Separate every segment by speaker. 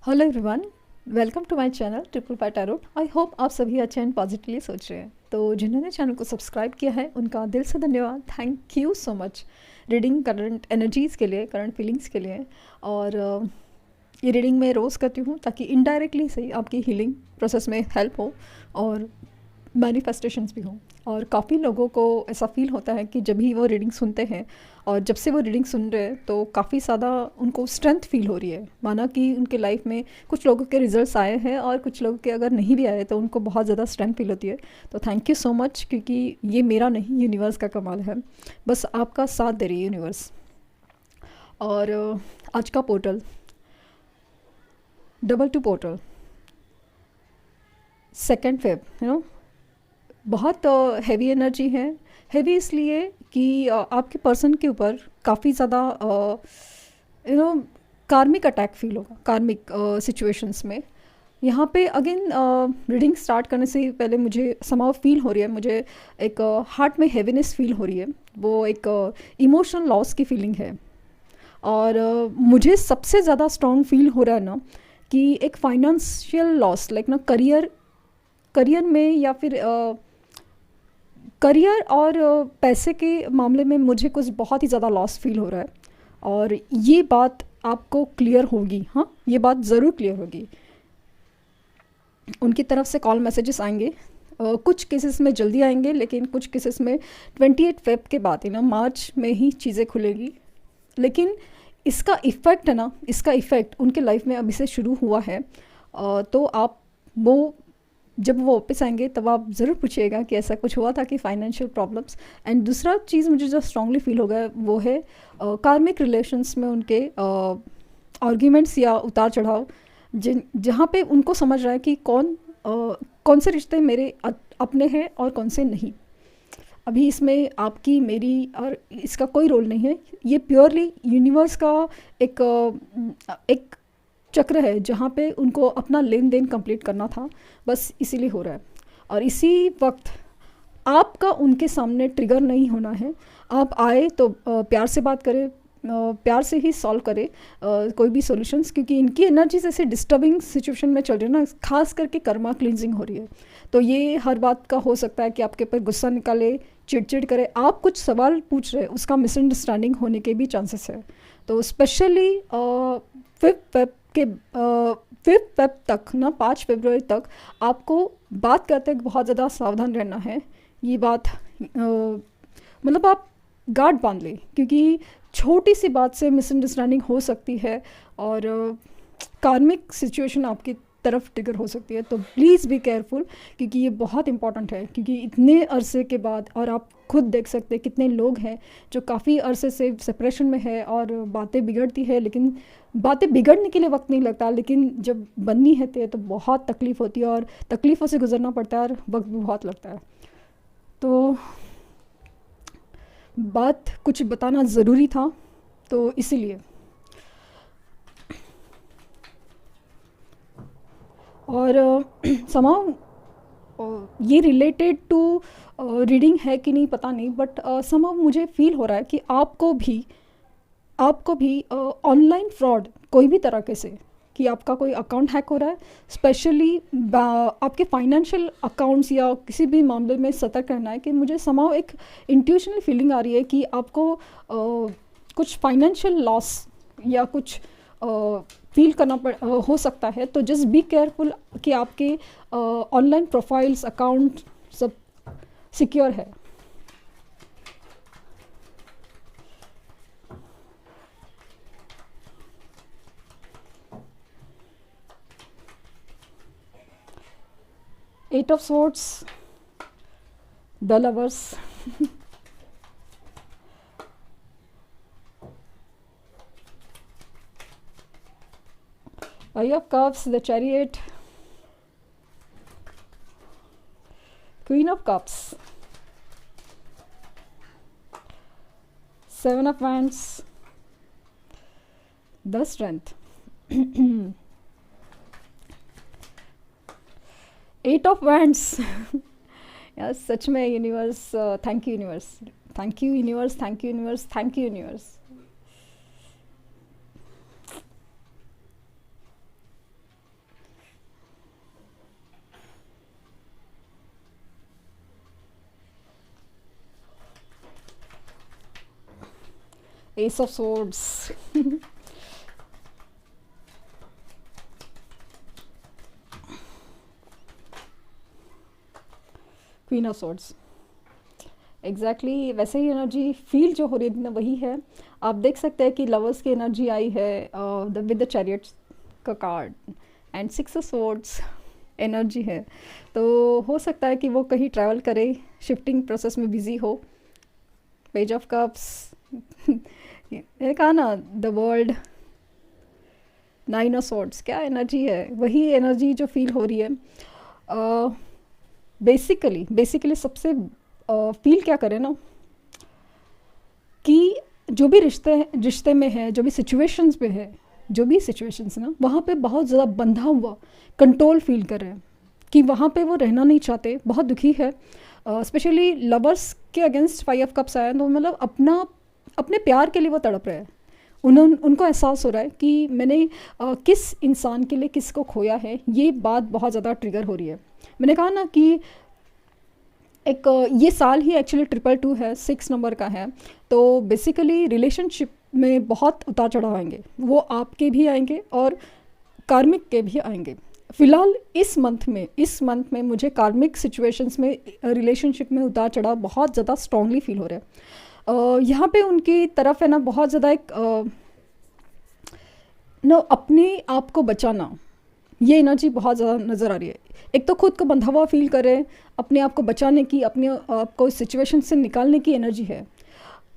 Speaker 1: Hello everyone, welcome to my channel triple five tarot. I hope आप सभी अच्छे and positively सोच रहे हैं। तो जिन्होंने चैनल को सब्सक्राइब किया है उनका दिल से धन्यवाद। Thank you so much reading current energies के लिए, करंट फीलिंग्स के लिए। और ये रीडिंग मैं रोज़ करती हूँ ताकि इनडायरेक्टली सही आपकी हीलिंग प्रोसेस में हेल्प हो और मैनिफेस्टेशंस भी हों। और काफ़ी लोगों को ऐसा फील होता है कि जब भी वो रीडिंग सुनते हैं और जब से वो रीडिंग सुन रहे हैं तो काफ़ी ज़्यादा उनको स्ट्रेंथ फील हो रही है, माना कि उनके लाइफ में कुछ लोगों के रिजल्ट्स आए हैं और कुछ लोगों के अगर नहीं भी आए तो उनको बहुत ज़्यादा स्ट्रेंथ फील होती है। तो थैंक यू सो मच, क्योंकि ये मेरा नहीं, यूनिवर्स का कमाल है। बस आपका साथ दे रही है यूनिवर्स। और आज का portal double two portal 2 Feb, बहुत हैवी एनर्जी है। हैवी इसलिए कि आपके पर्सन के ऊपर काफ़ी ज़्यादा कार्मिक अटैक फील होगा, कार्मिक सिचुएशंस में। यहाँ पे अगेन रीडिंग स्टार्ट करने से पहले मुझे समाव फील हो रही है, मुझे एक हार्ट में हैवीनेस फील हो रही है। वो एक इमोशनल लॉस की फीलिंग है। और मुझे सबसे ज़्यादा स्ट्रॉन्ग फील हो रहा है ना कि एक फाइनेंशियल लॉस, लाइक ना करियर में या फिर करियर और पैसे के मामले में मुझे कुछ बहुत ही ज़्यादा लॉस फील हो रहा है। और ये बात आपको क्लियर होगी, हाँ, ये बात ज़रूर क्लियर होगी। उनकी तरफ से कॉल मैसेजेस आएंगे, कुछ केसेस में जल्दी आएंगे, लेकिन कुछ केसेस में 28 फेब के बाद मार्च में ही चीज़ें खुलेगी। लेकिन इसका इफ़ेक्ट है ना, इसका इफ़ेक्ट उनके लाइफ में अभी से शुरू हुआ है। तो आप वो जब वो वापस आएंगे तब आप ज़रूर पूछिएगा कि ऐसा कुछ हुआ था कि फाइनेंशियल प्रॉब्लम्स। एंड दूसरा चीज़ मुझे जो स्ट्रांगली फील हो गया वो है कार्मिक रिलेशंस में उनके आर्ग्यूमेंट्स या उतार चढ़ाव, जहाँ पे उनको समझ रहा है कि कौन से रिश्ते मेरे अपने हैं और कौन से नहीं। अभी इसमें आपकी मेरी और इसका कोई रोल नहीं है, ये प्योरली यूनिवर्स का एक चक्र है जहाँ पे उनको अपना लेन देन कंप्लीट करना था, बस इसीलिए हो रहा है। और इसी वक्त आपका उनके सामने ट्रिगर नहीं होना है। आप आए तो प्यार से बात करें, प्यार से ही सॉल्व करें कोई भी सॉल्यूशंस, क्योंकि इनकी एनर्जीज ऐसे डिस्टर्बिंग सिचुएशन में चल रही है ना, खास करके कर्मा क्लिनजिंग हो रही है। तो ये हर बात का हो सकता है कि आपके ऊपर गुस्सा निकाले, चिड़चिड़ करे, आप कुछ सवाल पूछ रहे हैं उसका मिसअंडरस्टैंडिंग होने के भी चांसेस है। तो स्पेशली 5 फेब तक ना, 5 फरवरी तक आपको बात करते वक्त बहुत ज़्यादा सावधान रहना है। ये बात मतलब आप गार्ड बांध लें, क्योंकि छोटी सी बात से मिसअंडरस्टैंडिंग हो सकती है और कार्मिक सिचुएशन आपकी तरफ ट्रिगर हो सकती है। तो प्लीज़ बी केयरफुल, क्योंकि ये बहुत इंपॉर्टेंट है। क्योंकि इतने अरसे के बाद, और आप खुद देख सकते हैं कितने लोग हैं जो काफ़ी अरसे से सेपरेशन में है और बातें बिगड़ती है, लेकिन बातें बिगड़ने के लिए वक्त नहीं लगता, लेकिन जब बननी है तो बहुत तकलीफ़ होती है और तकलीफ़ों से गुजरना पड़ता है और वक्त भी बहुत लगता है। तो बात कुछ बताना ज़रूरी था, तो इसीलिए। और समाव ये रिलेटेड टू रीडिंग है कि नहीं पता नहीं, बट समाव मुझे फील हो रहा है कि आपको भी ऑनलाइन फ्रॉड कोई भी तरह के से, कि आपका कोई अकाउंट हैक हो रहा है, स्पेशली आपके फाइनेंशियल अकाउंट्स या किसी भी मामले में सतर्क रहना है। कि मुझे समाव एक इंट्यूशनल फीलिंग आ रही है कि आपको कुछ फाइनेंशियल लॉस या कुछ फील करना हो सकता है। तो जस्ट बी केयरफुल कि आपके ऑनलाइन प्रोफाइल्स, अकाउंट सब सिक्योर है। Eight of Swords, the Lovers, Five of Cups, the Chariot, Queen of Cups, Seven of Wands, the Strength, Eight of Wands. यार सच में universe, thank you universe, thank you universe, thank you universe, thank you universe. S of swords, queen of swords. Exactly वैसे ही energy feel जो हो रही है ना वही है। आप देख सकते हैं कि लवर्स की एनर्जी आई है विद द चैरियट्स का card and six of swords energy है। तो हो सकता है कि वो कहीं ट्रैवल करे, शिफ्टिंग प्रोसेस में बिजी हो। पेज ऑफ कप्स ये कहा ना, the world, nine of swords, क्या एनर्जी है, वही एनर्जी जो फील हो रही है। बेसिकली सबसे फील क्या करें ना कि जो भी रिश्ते में है, जो भी सिचुएशंस में है, जो भी सिचुएशंस ना वहाँ पे बहुत ज़्यादा बंधा हुआ कंट्रोल फील कर रहे हैं कि वहाँ पे वो रहना नहीं चाहते, बहुत दुखी है। स्पेशली लवर्स के अगेंस्ट फाइव ऑफ कप्स आया तो मतलब अपने प्यार के लिए वो तड़प रहे हैं। उनको एहसास हो रहा है कि मैंने किस इंसान के लिए किसको खोया है। ये बात बहुत ज़्यादा ट्रिगर हो रही है। मैंने कहा ना कि एक ये साल ही एक्चुअली 222 है, 6 नंबर का है। तो बेसिकली रिलेशनशिप में बहुत उतार चढ़ाव आएंगे, वो आपके भी आएंगे और कार्मिक के भी आएंगे। फ़िलहाल इस मंथ में मुझे कार्मिक सिचुएशंस में, रिलेशनशिप में उतार चढ़ाव बहुत ज़्यादा स्ट्रांगली फील हो रहा है। यहाँ पे उनकी तरफ है ना बहुत ज़्यादा एक ना अपने आप को बचाना, ये एनर्जी बहुत ज़्यादा नज़र आ रही है। एक तो खुद को बंधा हुआ फील कर रहे हैं, अपने आप को बचाने की, अपने आप को इस सिचुएशन से निकालने की एनर्जी है।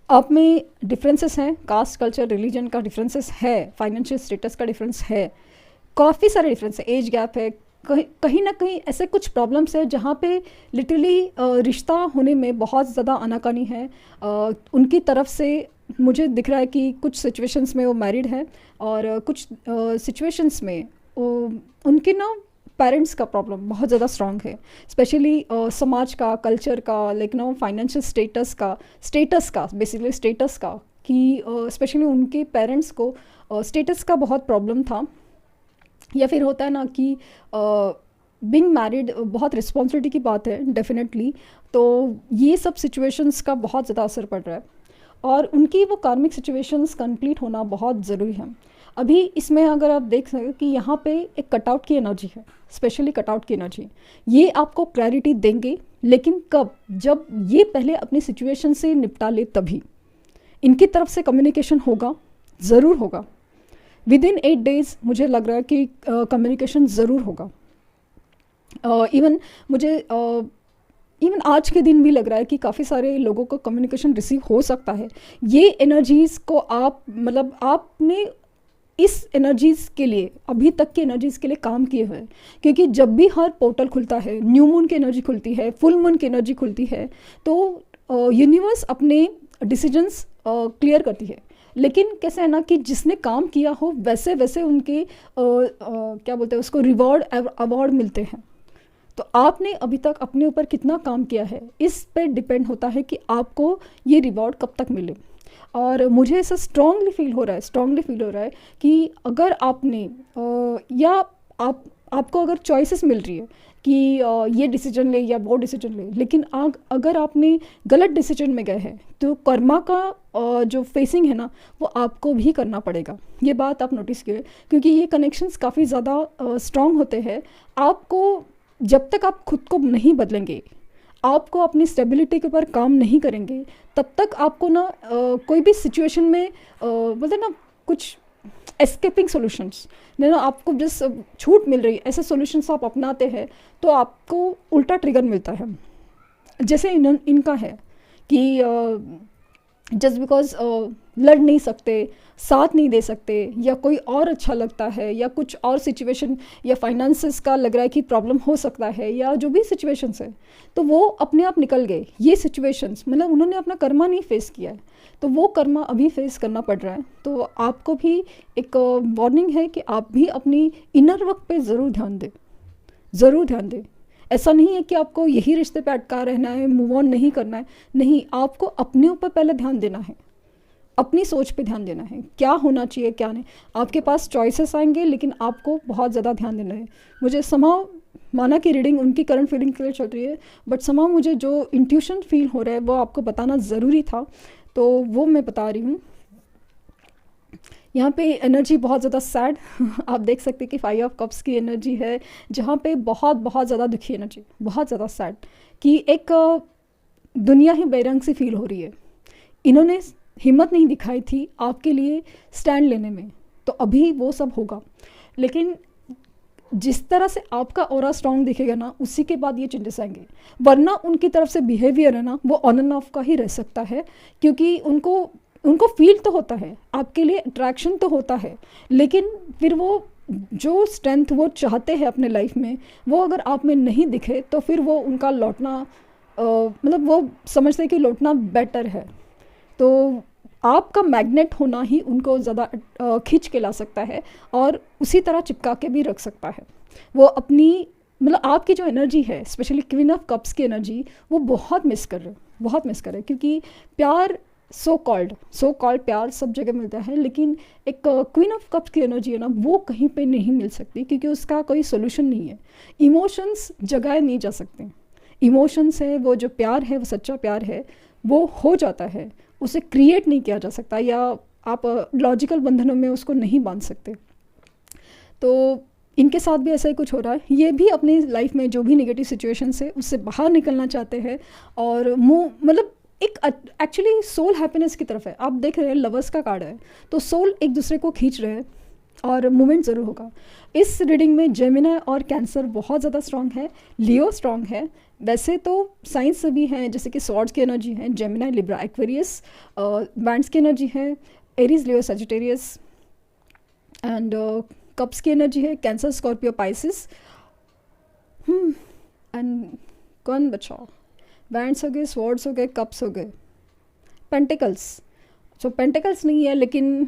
Speaker 1: आप में डिफरेंसेस हैं, कास्ट, कल्चर, रिलीजन का डिफरेंसेस है, फाइनेंशियल स्टेटस का डिफरेंस है, काफ़ी सारे डिफरेंस है, एज गैप है, कहीं ना कहीं ऐसे कुछ प्रॉब्लम्स है जहाँ पे लिटरली रिश्ता होने में बहुत ज़्यादा आनाकानी है। उनकी तरफ से मुझे दिख रहा है कि कुछ सिचुएशंस में वो मैरिड है और कुछ सिचुएशंस में उनके ना पेरेंट्स का प्रॉब्लम बहुत ज़्यादा स्ट्रांग है। स्पेशली समाज का, कल्चर का, लाइक नो फाइनेंशियल स्टेटस का बेसिकली स्टेटस का, कि स्पेशली उनके पेरेंट्स को स्टेटस का बहुत प्रॉब्लम था। या फिर होता है ना कि बीइंग मैरिड बहुत रिस्पॉन्सिबिलिटी की बात है डेफिनेटली। तो ये सब सिचुएशंस का बहुत ज़्यादा असर पड़ रहा है और उनकी वो कार्मिक सिचुएशंस कंप्लीट होना बहुत ज़रूरी है। अभी इसमें अगर आप देख सकें कि यहाँ पे एक कटआउट की एनर्जी है, स्पेशली कटआउट की एनर्जी, ये आपको क्लैरिटी देंगे, लेकिन कब? जब ये पहले अपनी सिचुएशन से निपटा ले तभी। इनकी तरफ से कम्युनिकेशन होगा, ज़रूर होगा। विदिन 8 days मुझे लग रहा है कि कम्युनिकेशन ज़रूर होगा। इवन आज के दिन भी लग रहा है कि काफ़ी सारे लोगों को कम्युनिकेशन रिसीव हो सकता है। ये एनर्जीज़ को आपने इस एनर्जीज़ के लिए, अभी तक की एनर्जीज़ के लिए काम किए हुए हैं। क्योंकि जब भी हर पोर्टल खुलता है, न्यू मून की एनर्जी खुलती है, फुल मून की एनर्जी खुलती है, तो यूनिवर्स अपने डिसीजंस क्लियर करती है। लेकिन कैसे है ना कि जिसने काम किया हो वैसे वैसे उनके क्या बोलते हैं उसको, रिवॉर्ड अवार्ड मिलते हैं। तो आपने अभी तक अपने ऊपर कितना काम किया है, इस पे डिपेंड होता है कि आपको ये रिवॉर्ड कब तक मिले। और मुझे ऐसा स्ट्रांगली फील हो रहा है कि अगर आपने या आपको अगर चॉइसेस मिल रही है कि ये डिसीजन ले या वो डिसीजन ले, लेकिन अगर आपने गलत डिसीजन में गए हैं तो कर्मा का जो फेसिंग है ना वो आपको भी करना पड़ेगा। ये बात आप नोटिस कीजिए, क्योंकि ये कनेक्शंस काफ़ी ज़्यादा स्ट्रांग होते हैं। आपको जब तक आप खुद को नहीं बदलेंगे, आपको अपनी स्टेबिलिटी के ऊपर काम नहीं करेंगे, तब तक आपको ना कोई भी सिचुएशन में बोलते ना कुछ एस्केपिंग सॉल्यूशंस ना, आपको जिस छूट मिल रही है ऐसे सॉल्यूशंस आप अपनाते हैं तो आपको उल्टा ट्रिगर मिलता है। जैसे इनका है कि जस्ट बिकॉज लड़ नहीं सकते, साथ नहीं दे सकते, या कोई और अच्छा लगता है, या कुछ और सिचुएशन, या फाइनेंसेस का लग रहा है कि प्रॉब्लम हो सकता है, या जो भी सिचुएशंस है, तो वो अपने आप निकल गए। ये सिचुएशंस मतलब उन्होंने अपना कर्मा नहीं फेस किया है, तो वो कर्मा अभी फेस करना पड़ रहा है। तो आपको भी एक वार्निंग है कि आप भी अपनी इनर वर्क पे ज़रूर ध्यान दें। ऐसा नहीं है कि आपको यही रिश्ते पे अटका रहना है, मूव ऑन नहीं करना है। नहीं, आपको अपने ऊपर पहले ध्यान देना है, अपनी सोच पे ध्यान देना है, क्या होना चाहिए क्या नहीं। आपके पास चॉइसेस आएंगे, लेकिन आपको बहुत ज़्यादा ध्यान देना है। मुझे समाव माना कि रीडिंग उनकी करंट फीलिंग के लिए चल रही है, बट समाव मुझे जो इंट्यूशन फील हो रहा है वो आपको बताना ज़रूरी था, तो वो मैं बता रही हूँ। यहाँ पे एनर्जी बहुत ज़्यादा सैड आप देख सकते हैं कि 5 ऑफ कप्स की एनर्जी है, जहाँ पे बहुत बहुत ज़्यादा दुखी एनर्जी, बहुत ज़्यादा सैड, कि एक दुनिया ही बेरंग सी फील हो रही है। इन्होंने हिम्मत नहीं दिखाई थी आपके लिए स्टैंड लेने में, तो अभी वो सब होगा। लेकिन जिस तरह से आपका ऑरा स्ट्रांग दिखेगा ना, उसी के बाद ये चेंजेस आएंगे। वरना उनकी तरफ से बिहेवियर है ना, वो ऑन एंड ऑफ का ही रह सकता है, क्योंकि उनको फील तो होता है, आपके लिए अट्रैक्शन तो होता है, लेकिन फिर वो जो स्ट्रेंथ वो चाहते हैं अपने लाइफ में, वो अगर आप में नहीं दिखे तो फिर वो उनका लौटना मतलब वो समझते हैं कि लौटना बेटर है। तो आपका मैग्नेट होना ही उनको ज़्यादा खींच के ला सकता है और उसी तरह चिपका के भी रख सकता है। वो अपनी मतलब आपकी जो एनर्जी है, स्पेशली क्वीन ऑफ कप्स की एनर्जी, वो बहुत मिस कर रहे हैं, बहुत मिस कर रहे हैं, क्योंकि प्यार सो कॉल्ड प्यार सब जगह मिलता है, लेकिन एक क्वीन ऑफ कप्स की एनर्जी है ना, वो कहीं पे नहीं मिल सकती, क्योंकि उसका कोई सोल्यूशन नहीं है। इमोशंस जगाए नहीं जा सकते। इमोशंस है, वो जो प्यार है, वो सच्चा प्यार है, वो हो जाता है, उसे क्रिएट नहीं किया जा सकता, या आप लॉजिकल बंधनों में उसको नहीं बांध सकते। तो इनके साथ भी ऐसा ही कुछ हो रहा है। ये भी अपनी लाइफ में जो भी नेगेटिव सिचुएशंस है उससे बाहर निकलना चाहते हैं, और मतलब एक एक्चुअली सोल हैप्पीनेस की तरफ है। आप देख रहे हैं लवर्स का कार्ड है, तो सोल एक दूसरे को खींच रहे हैं और मूवमेंट ज़रूर होगा। इस रीडिंग में जेमिनी और कैंसर बहुत ज़्यादा स्ट्रांग है, लियो स्ट्रांग है। वैसे तो साइंस से भी हैं, जैसे कि स्वॉर्ड्स की एनर्जी है, जेमिनी लिब्रा एक्वेरियस, बैंड्स की एनर्जी है Aries Leo Sagittarius, and cups की एनर्जी है कैंसर स्कॉर्पियो पाइसिस। एंड कौन बचाओ, बैंड्स हो गए, स्वॉर्ड्स हो गए, कप्स हो गए, पेंटिकल्स। सो पेंटिकल्स नहीं है, लेकिन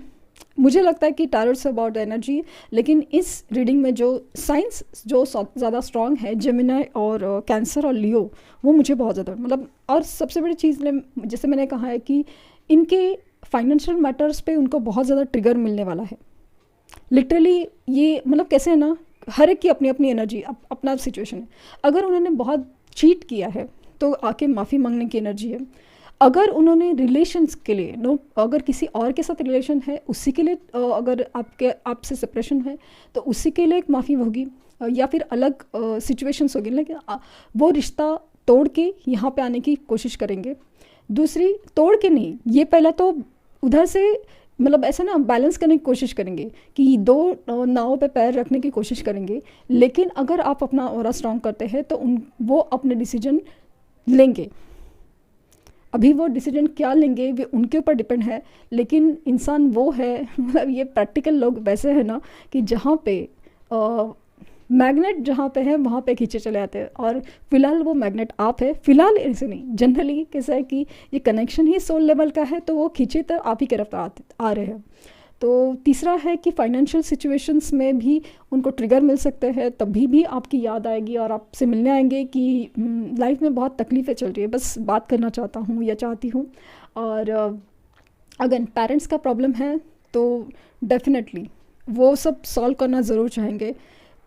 Speaker 1: मुझे लगता है कि टैरोट्स अबाउट एनर्जी। लेकिन इस रीडिंग में जो साइंस जो ज़्यादा स्ट्रांग है, जेमिनी और कैंसर और लियो, वो मुझे बहुत ज़्यादा मतलब। और सबसे बड़ी चीज़ जैसे मैंने कहा है कि इनके फाइनेंशियल मैटर्स पे उनको बहुत ज़्यादा ट्रिगर मिलने वाला है। लिटरली ये मतलब कैसे है ना, हर एक की अपनी अपनी एनर्जी, अपना सिचुएशन है। अगर उन्होंने बहुत चीट किया है तो आके माफ़ी मांगने की एनर्जी है। अगर उन्होंने रिलेशंस के लिए अगर किसी और के साथ रिलेशन है, उसी के लिए अगर आपसे सेपरेशन है तो उसी के लिए एक माफ़ी होगी, या फिर अलग सिचुएशंस होगी, लेकिन वो रिश्ता तोड़ के यहाँ पे आने की कोशिश करेंगे। दूसरी, तोड़ के नहीं, ये पहला तो उधर से मतलब ऐसा ना बैलेंस करने की कोशिश करेंगे कि दो नाव पे पैर रखने की कोशिश करेंगे। लेकिन अगर आप अपना ऑरा स्ट्रांग करते हैं तो वो अपने डिसीजन लेंगे। अभी वो डिसीजन क्या लेंगे वो उनके ऊपर डिपेंड है, लेकिन इंसान वो है मतलब ये प्रैक्टिकल लोग वैसे है ना कि जहाँ पे मैग्नेट जहाँ पे है वहाँ पे खींचे चले आते हैं। और फिलहाल वो मैग्नेट आप है, फिलहाल ऐसे नहीं, जनरली कैसा है कि ये कनेक्शन ही सोल लेवल का है, तो वो खींचे तो आप ही की तरफ आ रहे हैं। तो तीसरा है कि फाइनेंशियल सिचुएशंस में भी उनको ट्रिगर मिल सकते हैं, तभी भी आपकी याद आएगी और आपसे मिलने आएंगे कि लाइफ में बहुत तकलीफ़ें चल रही है, बस बात करना चाहता हूँ या चाहती हूँ। और अगर पेरेंट्स का प्रॉब्लम है तो डेफिनेटली वो सब सॉल्व करना ज़रूर चाहेंगे।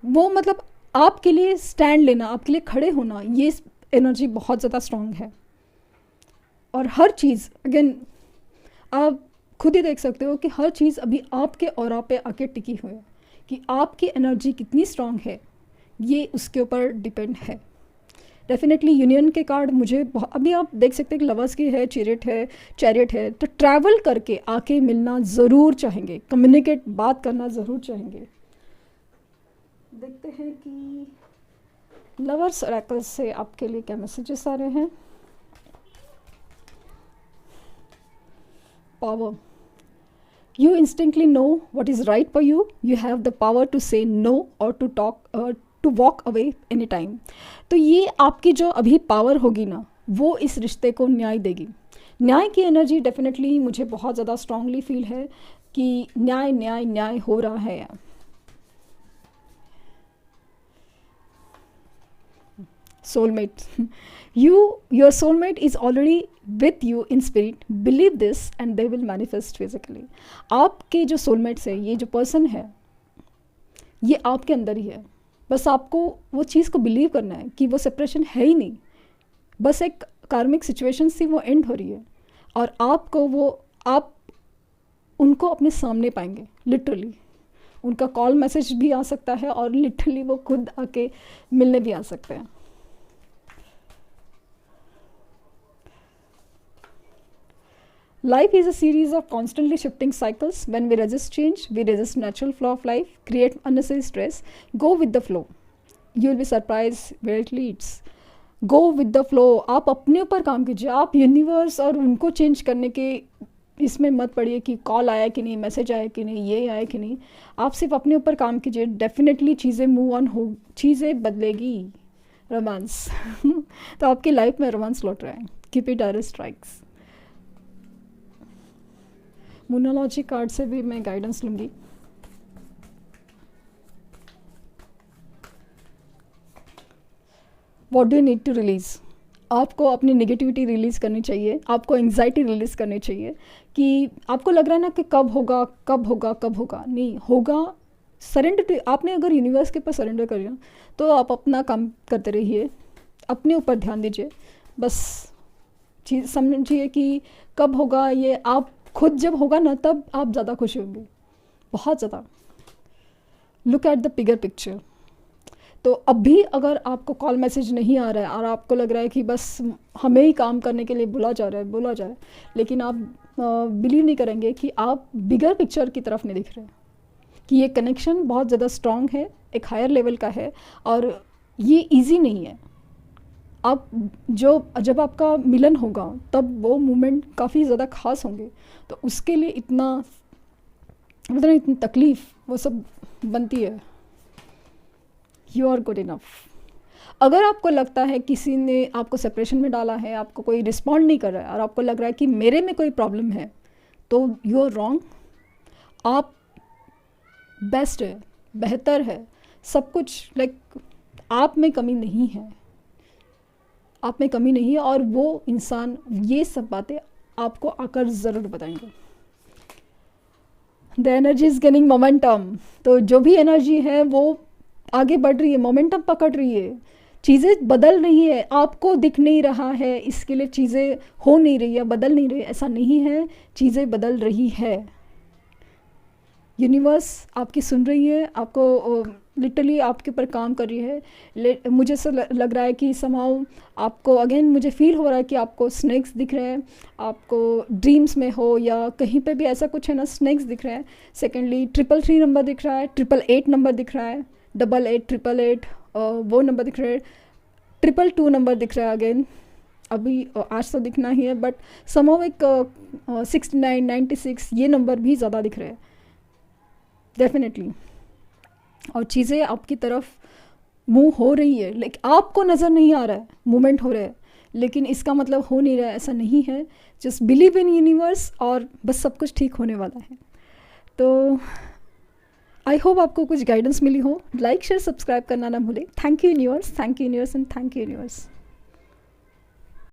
Speaker 1: वो मतलब आपके लिए स्टैंड लेना, आपके लिए खड़े होना, ये एनर्जी बहुत ज़्यादा स्ट्रांग है। और हर चीज़ अगेन आप खुद ही देख सकते हो कि हर चीज़ अभी आपके ऑरा पे आके टिकी हुई है, कि आपकी एनर्जी कितनी स्ट्रांग है ये उसके ऊपर डिपेंड है। डेफिनेटली यूनियन के कार्ड मुझे अभी आप देख सकते हैं कि लवर्स की है, चैरियट है, तो ट्रैवल करके आके मिलना ज़रूर चाहेंगे, कम्युनिकेट बात करना ज़रूर चाहेंगे। देखते हैं कि लवर्स ऑरेकल से आपके लिए क्या मैसेजेस आ रहे हैं। Power. You instinctively know what is right for you. You have the power to say no or to walk away anytime. तो ये आपकी जो अभी पावर होगी ना, वो इस रिश्ते को न्याय देगी। न्याय की एनर्जी डेफिनेटली मुझे बहुत ज़्यादा स्ट्रांगली फील है कि न्याय न्याय न्याय हो रहा है। Soulmate. Your soulmate is already with you in spirit. Believe this and they will manifest physically. आपके जो soulmates है, ये जो person है, ये आपके अंदर ही है। बस आपको वो चीज़ को बिलीव करना है कि वो सेपरेशन है ही नहीं, बस एक कार्मिक सिचुएशन सी वो एंड हो रही है, और आपको वो आप उनको अपने सामने पाएंगे लिटरली। उनका कॉल मैसेज भी आ सकता है और लिटरली वो खुद आके मिलने भी आ सकते हैं। Life is a series of constantly shifting cycles. When we resist change, we resist natural flow of life, create unnecessary stress. Go with the flow. You will be surprised where it leads. Go with the flow. आप अपने ऊपर काम कीजिए। आप universe और उनको change करने के इसमें मत पड़िए कि कॉल आया कि नहीं, मैसेज आया कि नहीं, ये आया कि नहीं। आप सिर्फ अपने ऊपर काम कीजिए। डेफिनेटली चीज़ें मूव ऑन हो, चीज़ें बदलेगी। रोमांस तो आपकी लाइफ में रोमांस लौट रहा है। Keep it arrow strikes. मोनोलॉजी कार्ड से भी मैं गाइडेंस लूँगी। What do you need to release? आपको अपनी नेगेटिविटी रिलीज़ करनी चाहिए, आपको एंग्जाइटी रिलीज़ करनी चाहिए कि आपको लग रहा है ना कि कब होगा कब होगा कब होगा। नहीं होगा। सरेंडर, आपने अगर यूनिवर्स के ऊपर सरेंडर कर दिया तो आप अपना काम करते रहिए, अपने ऊपर ध्यान दीजिए। बस चीज़ समझिए कि कब होगा, ये आप खुद जब होगा ना तब आप ज़्यादा खुश होंगे, बहुत ज़्यादा। Look at the bigger picture. तो अभी अगर आपको कॉल मैसेज नहीं आ रहा है और आपको लग रहा है कि बस हमें ही काम करने के लिए बोला जा रहा है, लेकिन आप बिलीव नहीं करेंगे कि आप बिगर पिक्चर की तरफ नहीं दिख रहे, कि ये कनेक्शन बहुत ज़्यादा स्ट्रॉन्ग है, एक हायर लेवल का है और ये इजी नहीं है। आप जब आपका मिलन होगा तब वो मोमेंट काफ़ी ज़्यादा ख़ास होंगे, तो उसके लिए इतनी तकलीफ़ वो सब बनती है। You are good enough. अगर आपको लगता है किसी ने आपको सेपरेशन में डाला है, आपको कोई रिस्पॉन्ड नहीं कर रहा है और आपको लग रहा है कि मेरे में कोई प्रॉब्लम है, तो यू आर रॉन्ग। आप बेस्ट है, बेहतर है, सब कुछ आप में कमी नहीं है, आप में कमी नहीं है और वो इंसान ये सब बातें आपको आकर ज़रूर बताएंगे। The energy is gaining momentum. तो जो भी एनर्जी है वो आगे बढ़ रही है, मोमेंटम पकड़ रही है, चीज़ें बदल रही है। आपको दिख नहीं रहा है, इसके लिए चीज़ें हो नहीं रही है, बदल नहीं रही है, ऐसा नहीं है, चीज़ें बदल रही है। यूनिवर्स आपकी सुन रही है, आपको लिटरली आपके ऊपर काम कर रही है। मुझे ऐसा लग रहा है कि समहाउ आपको अगेन मुझे फील हो रहा है कि आपको स्नैक्स दिख रहे हैं, आपको ड्रीम्स में हो या कहीं पे भी ऐसा कुछ है ना, स्नैक्स दिख रहे हैं। सेकेंडली 333 नंबर दिख रहा है, 888 नंबर दिख रहा है, 8888 वो नंबर दिख रहा है, 222 नंबर दिख रहा है अगेन। अभी आज तो दिखना ही है, बट समहाउ एक 69 96 ये नंबर भी ज़्यादा दिख रहे हैं डेफिनेटली। और चीज़ें आपकी तरफ मूव हो रही है, लेकिन आपको नज़र नहीं आ रहा है, मूवमेंट हो रहा है, लेकिन इसका मतलब हो नहीं रहा है, ऐसा नहीं है। जस्ट बिलीव इन यूनिवर्स और बस सब कुछ ठीक होने वाला है। तो आई होप आपको कुछ गाइडेंस मिली हो। लाइक शेयर सब्सक्राइब करना ना भूलें। Thank you universe, thank you universe and thank you universe.